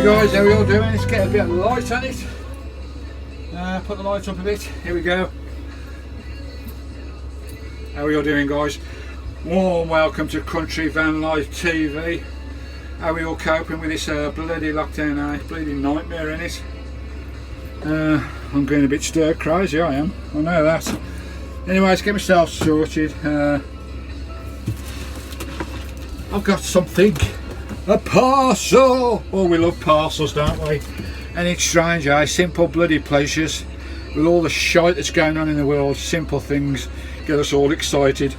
Hey guys, how are you all doing? Let's get a bit of light on it. Put the light up a bit. Here we go. How are you all doing, guys? Warm welcome to Country Vanlife TV. How are we all coping with this bloody lockdown, bloody nightmare in it? I'm going a bit stir crazy, I am. I know that. Anyway, let's get myself sorted. I've got something. A parcel! Oh, we love parcels, don't we? And it's strange, simple bloody pleasures. With all the shite that's going on in the world, simple things get us all excited.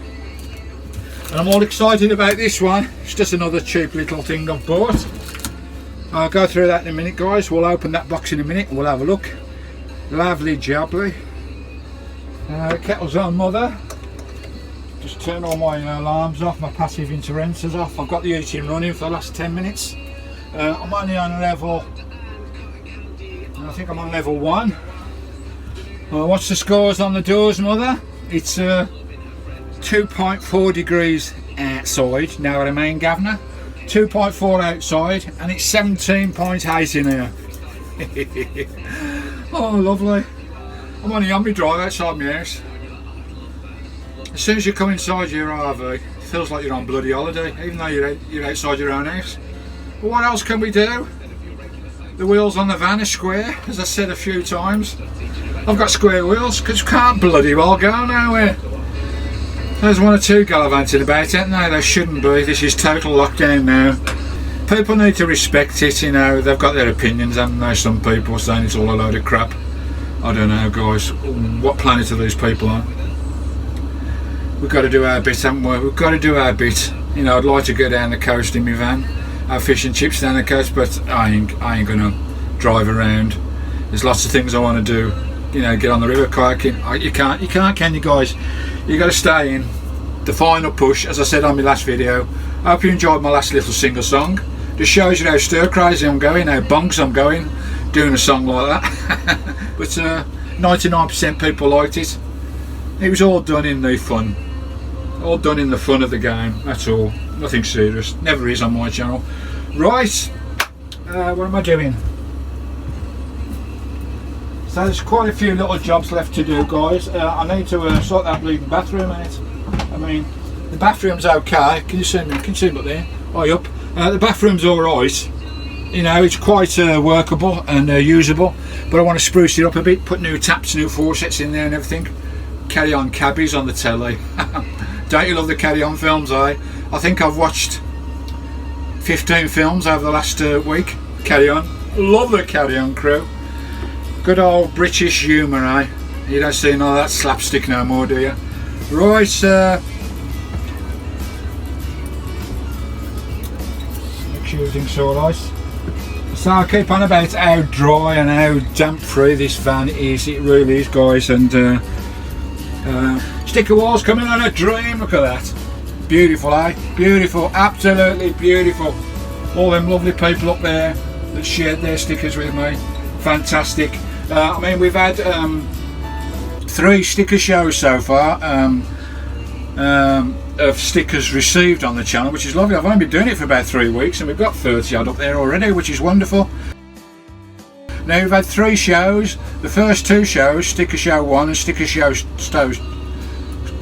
And I'm all excited about this one. It's just another cheap little thing I've bought. I'll go through that in a minute, guys. We'll open that box in a minute and we'll have a look. Lovely jubbly. Kettle's on, mother. Just turn all my alarms off, my passive interrupters off. I've got the heating running for the last 10 minutes. I'm only on level, I think I'm on level 1. What's the scores on the doors, mother? It's 2.4 degrees outside, now what I mean, governor. 2.4 outside, and it's 17.8 in here. Oh, lovely. I'm only on my drive outside my house. As soon as you come inside your RV, it feels like you're on bloody holiday, even though you're outside your own house. But what else can we do? The wheels on the van are square, as I said a few times. I've got square wheels because you can't bloody well go nowhere. There's one or two gallivanting about it, no, they shouldn't be. This is total lockdown now. People need to respect it, you know. They've got their opinions, haven't they? Some people saying it's all a load of crap. I don't know, guys. What planet are these people on? We've got to do our bit, haven't we? We've got to do our bit. You know, I'd like to go down the coast in my van, have fish and chips down the coast, but I ain't gonna drive around. There's lots of things I want to do. You know, get on the river kayaking. You can't, can you, guys? You got to stay in. The final push, as I said on my last video. I hope you enjoyed my last little single song. Just shows you how stir crazy I'm going, how bonks I'm going, doing a song like that. But 99% people liked it. It was all done in the fun. All done in the fun of the game, that's all. Nothing serious. Never is on my channel. Right, what am I doing? So there's quite a few little jobs left to do, guys. I need to sort that bleeding bathroom out. I mean, the bathroom's okay. Can you see me? Can you see me up there? High up. The bathroom's alright. You know, it's quite workable and usable. But I want to spruce it up a bit, put new taps, new faucets in there and everything. Carry On cabbies on the telly. Don't you love the Carry On films, eh? I think I've watched 15 films over the last week. Carry On. Love the Carry On crew. Good old British humour, eh? You don't see none of that slapstick no more, do you? Right, make sure everything's alright. So I keep on about how dry and how damp free this van is. It really is, guys. And sticker walls coming on a dream. Look at that. Beautiful, eh? Beautiful, absolutely beautiful. All them lovely people up there that shared their stickers with me. Fantastic. I mean, we've had 3 sticker shows so far of stickers received on the channel, which is lovely. I've only been doing it for about 3 weeks and we've got 30 odd up there already, which is wonderful. Now we've had 3 shows. The first 2 shows, Sticker Show 1 and Sticker Show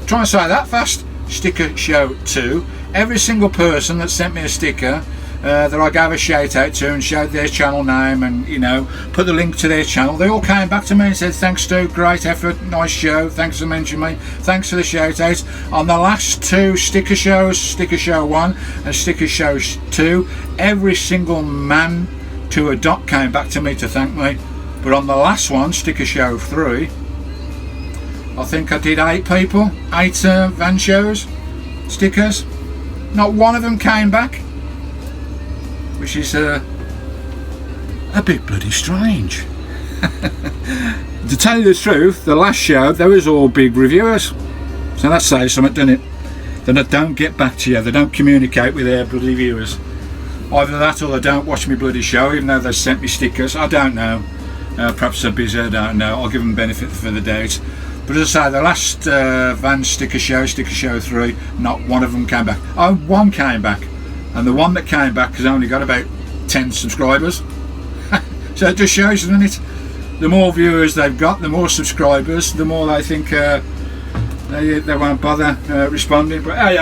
try and say that fast. Sticker Show 2. Every single person that sent me a sticker that I gave a shout out to and showed their channel name and, you know, put the link to their channel, they all came back to me and said, thanks Stu, great effort, nice show, thanks for mentioning me, thanks for the shout out. On the last 2 sticker shows, Sticker Show 1 and Sticker Show 2, every single man to a dot came back to me to thank me. But on the last one, Sticker Show 3, I think I did 8 people, 8 van shows, stickers. Not one of them came back, which is a bit bloody strange. To tell you the truth, the last show, they was all big reviewers. So that says something, doesn't it? That they don't get back to you, they don't communicate with their bloody viewers. Either that or they don't watch me bloody show, even though they sent me stickers. I don't know. Perhaps they're busy, I don't know. I'll give them benefit for the doubt. But as I say, the last van sticker show 3, not one of them came back. Oh, one came back. And the one that came back has only got about 10 subscribers. So it just shows, doesn't it? The more viewers they've got, the more subscribers, the more they think they won't bother responding. But hey,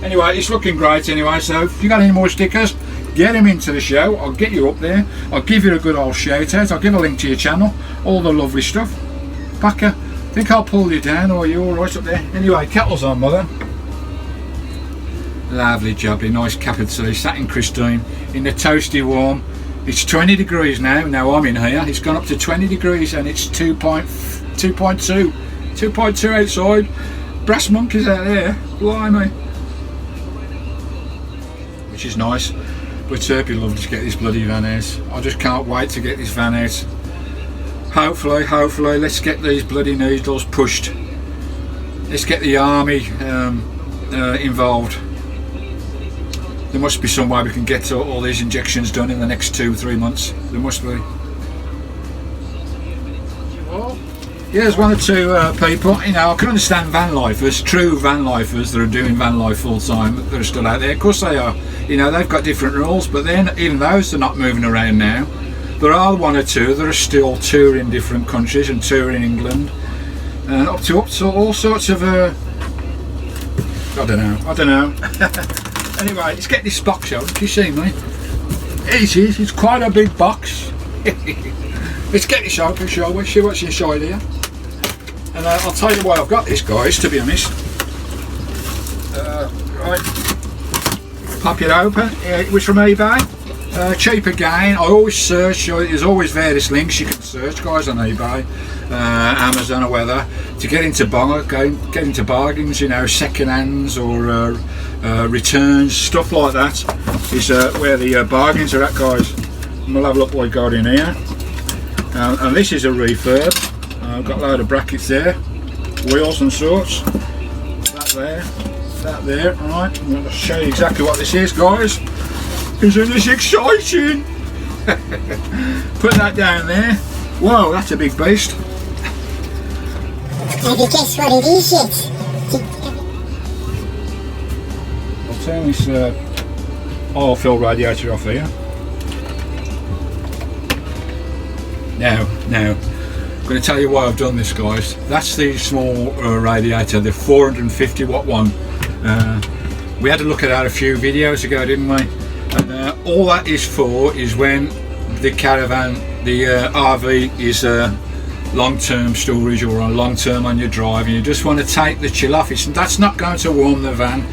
anyway, it's looking great anyway. So if you got any more stickers, get them into the show. I'll get you up there. I'll give you a good old shout out. I'll give a link to your channel, all the lovely stuff. Packer, I think I'll pull you down, or are you all right up there? Anyway, kettle's on, mother. Lovely jobbly, nice capacity, satin crystalline in the toasty warm. It's 20 degrees now. Now I'm in here. It's gone up to 20 degrees and it's 2.2 outside. Brass monkeys out there, blimey. Which is nice. But it'd be lovely to get this bloody van out. I just can't wait to get this van out. Hopefully, let's get these bloody needles pushed. Let's get the army involved. There must be some way we can get all these injections done in the next 2-3 months. There must be. Yeah, there's one or two people, you know, I can understand van lifers, true van lifers that are doing van life full time, that are still out there. Of course they are. You know, they've got different rules, but then even those are not moving around now. There are one or two that are still touring different countries and touring England, and up to all sorts of I don't know. Anyway, let's get this box out. Do you see me? It is. It's quite a big box. Let's get this open, shall we? See what's inside here. And I'll tell you why I've got this, guys, to be honest. Right. Pop it open. It was from eBay. Cheap again. I always search. There's always various links you can search, guys, on eBay, Amazon or whether, to get into bargains, you know, second hands or returns, stuff like that is where the bargains are at, guys. And we'll have a look what we got in here. And this is a refurb. I've got a load of brackets there, wheels and sorts. That there. Alright, I'm going to show you exactly what this is, guys. Isn't this exciting? Put that down there. Whoa, that's a big beast. Have you guessed what it is yet? I'll turn this oil-filled radiator off here. Now, I'm going to tell you why I've done this, guys. That's the small radiator, the 450 watt one. We had a look at that a few videos ago, didn't we? And all that is for is when the caravan, the RV is long-term storage or on long-term on your drive, and you just want to take the chill off. That's not going to warm the van.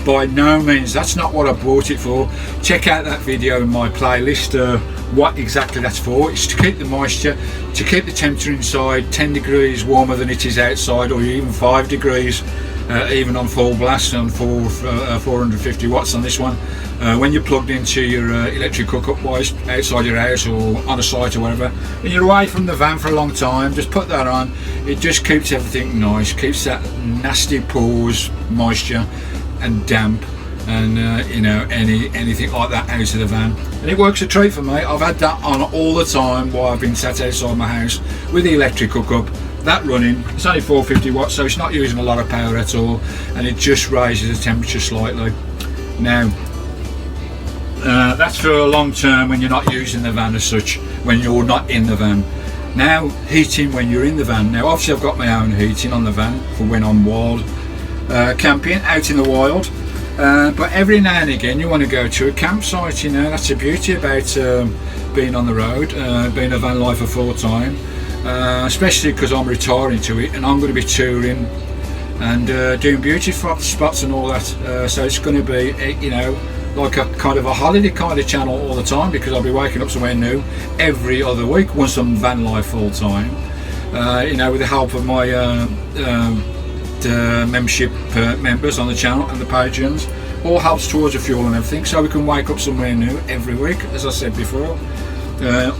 By no means, that's not what I bought it for. Check out that video in my playlist, what exactly that's for. It's to keep the moisture, to keep the temperature inside 10 degrees warmer than it is outside, or even 5 degrees, even on full blast on 450 watts on this one. When you're plugged into your electric hookup wise outside your house or on a site or whatever, and you're away from the van for a long time, just put that on. It just keeps everything nice, keeps that nasty pores, moisture and damp and you know, anything like that out of the van, and it works a treat for me. I've had that on all the time while I've been sat outside my house with the electric hookup, that running. It's only 450 watts, so it's not using a lot of power at all, and it just raises the temperature slightly. Now that's for a long term when you're not using the van as such, when you're not in the van. Now, heating when you're in the van. Now obviously I've got my own heating on the van for when I'm wild camping out in the wild, but every now and again you want to go to a campsite. You know, that's the beauty about being on the road, being a van lifer full time, especially because I'm retiring to it and I'm going to be touring and doing beauty spots and all that, so it's going to be, you know, like a kind of a holiday kind of channel all the time, because I'll be waking up somewhere new every other week once I'm van life full time, you know, with the help of my membership members on the channel and the patrons. All helps towards the fuel and everything, so we can wake up somewhere new every week. As I said before,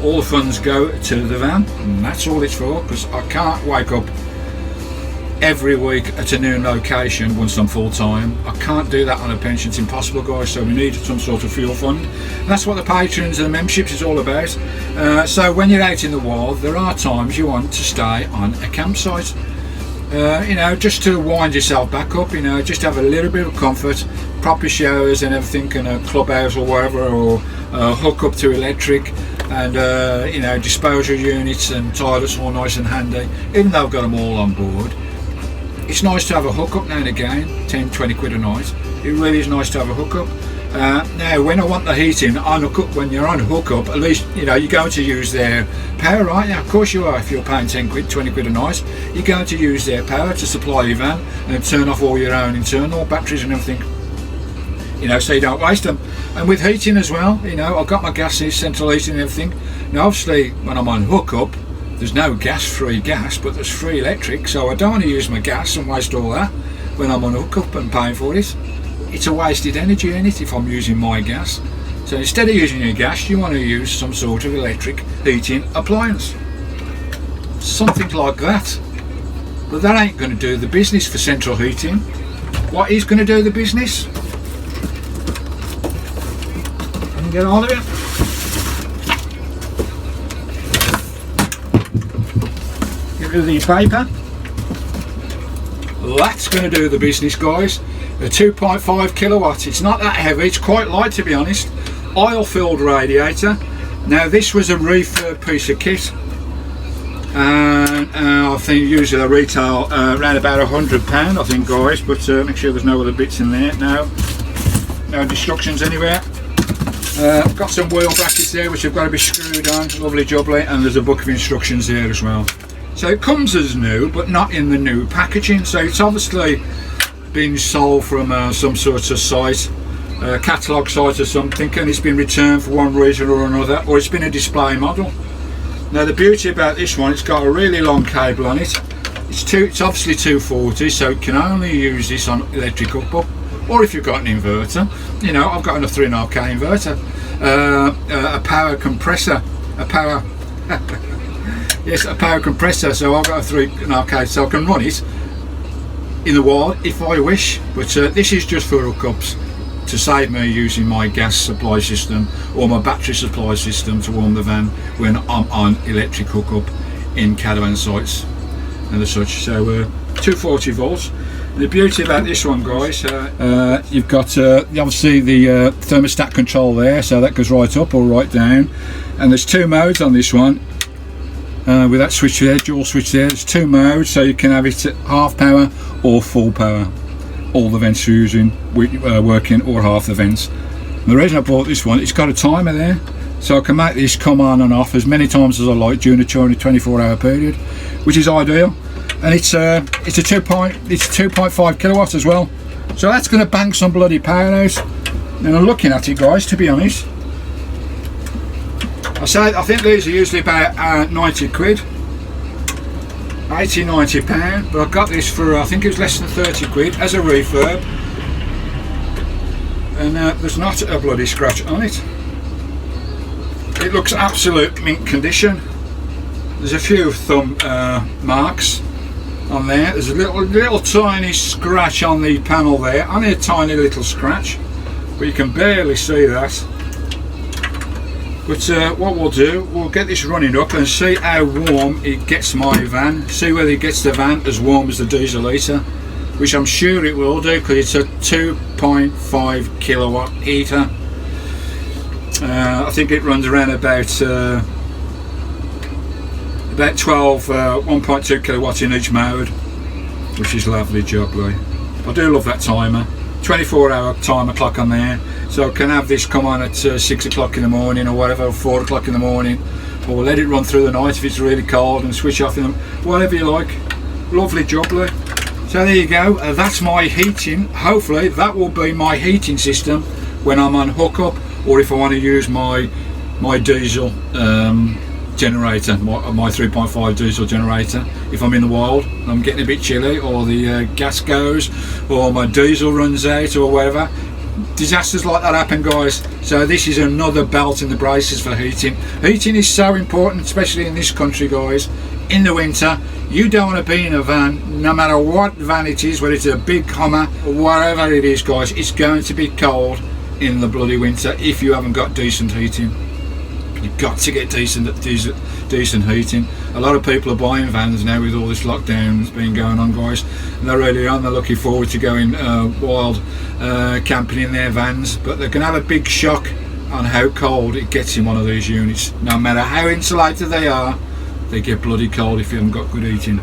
all the funds go to the van, and that's all it's for, because I can't wake up every week at a new location once I'm full time. I can't do that on a pension. It's impossible, guys, so we need some sort of fuel fund, and that's what the patrons and the memberships is all about. So when you're out in the wild, there are times you want to stay on a campsite, you know, just to wind yourself back up, you know, just have a little bit of comfort, proper showers and everything, and a clubhouse or wherever, or hook up to electric, and you know, disposal units and toilets all nice and handy. Even though I've got them all on board, it's nice to have a hookup now and again. 10-20 quid a night. It really is nice to have a hookup. Now when I want the heating on hookup, when you're on hookup, at least you know you're going to use their power, right? Yeah, of course you are. If you're paying 10 quid, 20 quid a night, you're going to use their power to supply your van and turn off all your own internal batteries and everything, you know, so you don't waste them. And with heating as well, you know, I've got my gas, central heating and everything. Now obviously when I'm on hookup, there's no free gas, but there's free electric, so I don't want to use my gas and waste all that when I'm on hookup and paying for it. It's a wasted energy in it if I'm using my gas. So instead of using your gas, you want to use some sort of electric heating appliance, something like that. But that ain't going to do the business for central heating. What is going to do the business? Let me get hold of it. Get rid of the paper. That's going to do the business, guys. A 2.5 kilowatt. It's not that heavy, it's quite light to be honest. Oil filled radiator. Now this was a refurb piece of kit, and I think usually they retail around about £100 I think, guys, but make sure there's no other bits in there. No instructions anywhere. Got some wheel brackets there which have got to be screwed on, lovely jubbly, and there's a book of instructions there as well. So it comes as new but not in the new packaging, so it's obviously been sold from some sort of site, catalogue site or something, and it's been returned for one reason or another, or it's been a display model. Now the beauty about this one, it's got a really long cable on it. It's obviously 240, so it can only use this on electric hookup, or if you've got an inverter. You know, I've got a 3.5k inverter, a power compressor, yes, a power compressor, so I've got a 3.5k, so I can run it in the wild if I wish, but this is just for hookups to save me using my gas supply system or my battery supply system to warm the van when I'm on electric hookup in caravan sites and the such. So 240 volts. And the beauty about this one, guys, you've got obviously the thermostat control there, so that goes right up or right down, and there's two modes on this one. With that switch there, dual switch there, there's two modes, so you can have it at half power or full power. All the vents are using working, or half the vents. And the reason I bought this one, it's got a timer there, so I can make this come on and off as many times as I like during a 24-hour period, which is ideal. And it's a 2.5 kilowatt as well, so that's going to bang some bloody power out. And I'm looking at it, guys, to be honest, I think these are usually about 90 quid, 80-90 pound, but I got this for I think it was less than 30 quid as a refurb, and there's not a bloody scratch on it. It looks absolute mint condition. There's a few thumb marks on there. There's a little tiny scratch on the panel there, only a tiny little scratch, but you can barely see that. But what we'll do, we'll get this running up and see how warm it gets my van, see whether it gets the van as warm as the diesel heater, which I'm sure it will do because it's a 2.5 kilowatt heater. I think it runs around about 12 1.2 kilowatts in each mode, which is lovely jubbly. I do love that timer, 24-hour timer clock on there, so I can have this come on at 6 o'clock in the morning or whatever, or 4 o'clock in the morning, or let it run through the night if it's really cold and switch off in them, whatever you like. Lovely jubbly. So there you go, that's my heating. Hopefully that will be my heating system when I'm on hookup, or if I want to use my diesel generator, my 3.5 diesel generator. If I'm in the wild, I'm getting a bit chilly, or the gas goes, or my diesel runs out, or whatever. Disasters like that happen, guys. So this is another belt in the braces for heating. Heating is so important, especially in this country, guys. In the winter, you don't want to be in a van, no matter what van it is, whether it's a big Hummer or whatever it is, guys. It's going to be cold in the bloody winter if you haven't got decent heating. You've got to get decent heating. A lot of people are buying vans now with all this lockdown that's been going on, guys, and they're really on. They're looking forward to going wild camping in their vans, but they're going to have a big shock on how cold it gets in one of these units. No matter how insulated they are, they get bloody cold if you haven't got good heating.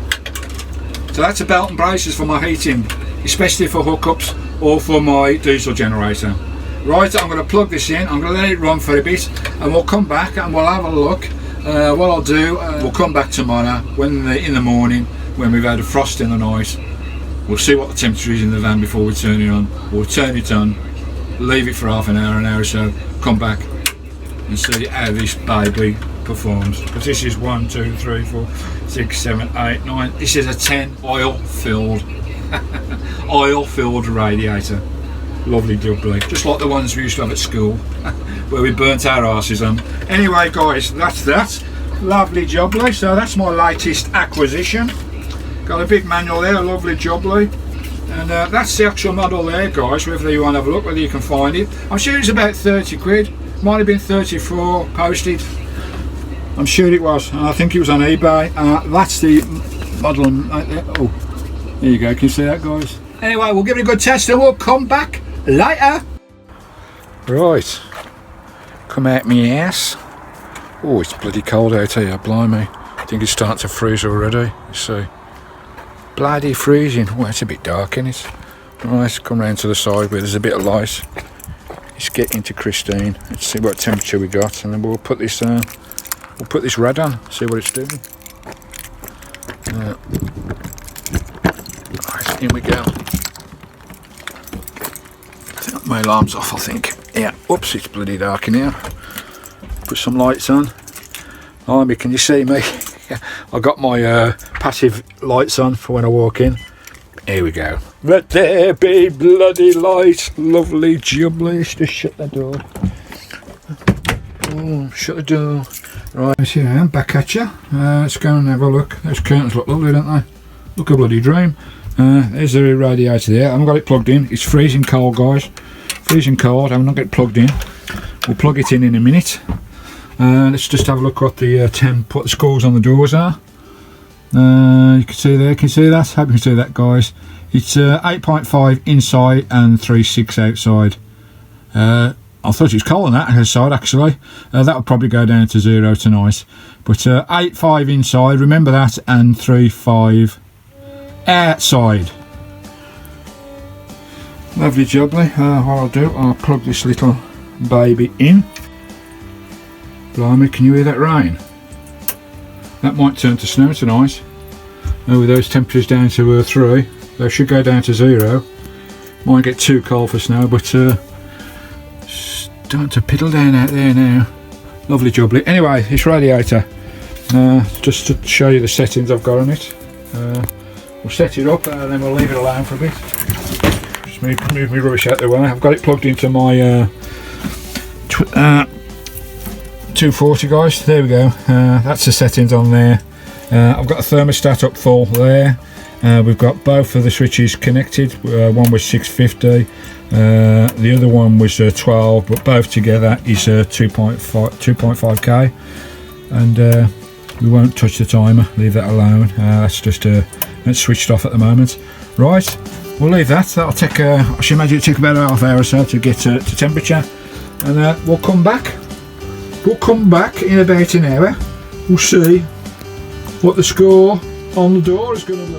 So that's a belt and braces for my heating, especially for hookups or for my diesel generator. Right, I'm going to plug this in, I'm going to let it run for a bit, and we'll come back and we'll have a look. What I'll do, we'll come back tomorrow in the morning when we've had a frost in the night. We'll see what the temperature is in the van before we turn it on. We'll turn it on, leave it for half an hour or so, come back and see how this baby performs. Because this is 1, 2, 3, 4, 6, 7, 8, 9. This is a 10 oil-filled radiator. Lovely jubbly, just like the ones we used to have at school where we burnt our arses on. Anyway guys, that's that. Lovely jubbly. So that's my latest acquisition. Got a big manual there, a lovely jubbly. And that's the actual model there guys, whether you want to have a look, whether you can find it. I'm sure it's about 30 quid. Might have been 34 posted. I'm sure it was. I think it was on eBay. That's the model right there. Oh, there you go, can you see that guys? Anyway, we'll give it a good test and we'll come back later. Right, come out me ass. Oh, it's bloody cold out here, blimey. I think it's starting to freeze already. You see, bloody freezing. Oh, it's a bit dark, isn't it? Right, come round to the side where there's a bit of light. It's getting to Christine. Let's see what temperature we got, and then we'll put this rad on, see what it's doing. Right, here we go. My alarm's off, I think. Yeah, whoops, it's bloody dark in here. Put some lights on. Blimey, can you see me? I got my passive lights on for when I walk in. Here we go. Let there be bloody light. Lovely jubbly. Just shut the door. Oh, shut the door. Right, here I am, back at you. Let's go and have a look. Those curtains look lovely, don't they? Look a bloody dream. There's the radiator there. I haven't got it plugged in. It's freezing cold, guys. Freezing cold. I'm not getting it plugged in. We'll plug it in a minute. Let's just have a look what the what the scores on the doors are. You can see there. Can you see that? Hope you can see that, guys. It's 8.5 inside and 3.6 outside. I thought it was cold on that side actually. That would probably go down to 0 tonight. But 8.5 inside. Remember that, and 3.5 outside. Lovely jubbly. What I'll do, I'll plug this little baby in. Blimey, can you hear that rain? That might turn to snow tonight. With those temperatures down to 3, they should go down to 0. Might get too cold for snow, but starting to piddle down out there now. Lovely jubbly. Anyway, this radiator, just to show you the settings I've got on it. We'll set it up and then we'll leave it alone for a bit. Just move my rubbish out the way. I've got it plugged into my 240, guys. There we go. That's the settings on there. I've got a thermostat up full there. We've got both of the switches connected. One was 650, the other one was 12, but both together is 2.5k. And we won't touch the timer, leave that alone. That's just it's switched off at the moment. Right, we'll leave that. That'll take I should imagine it'll take about a half hour or so to get to temperature, and we'll come back in about an hour. We'll see what the score on the door is going to be.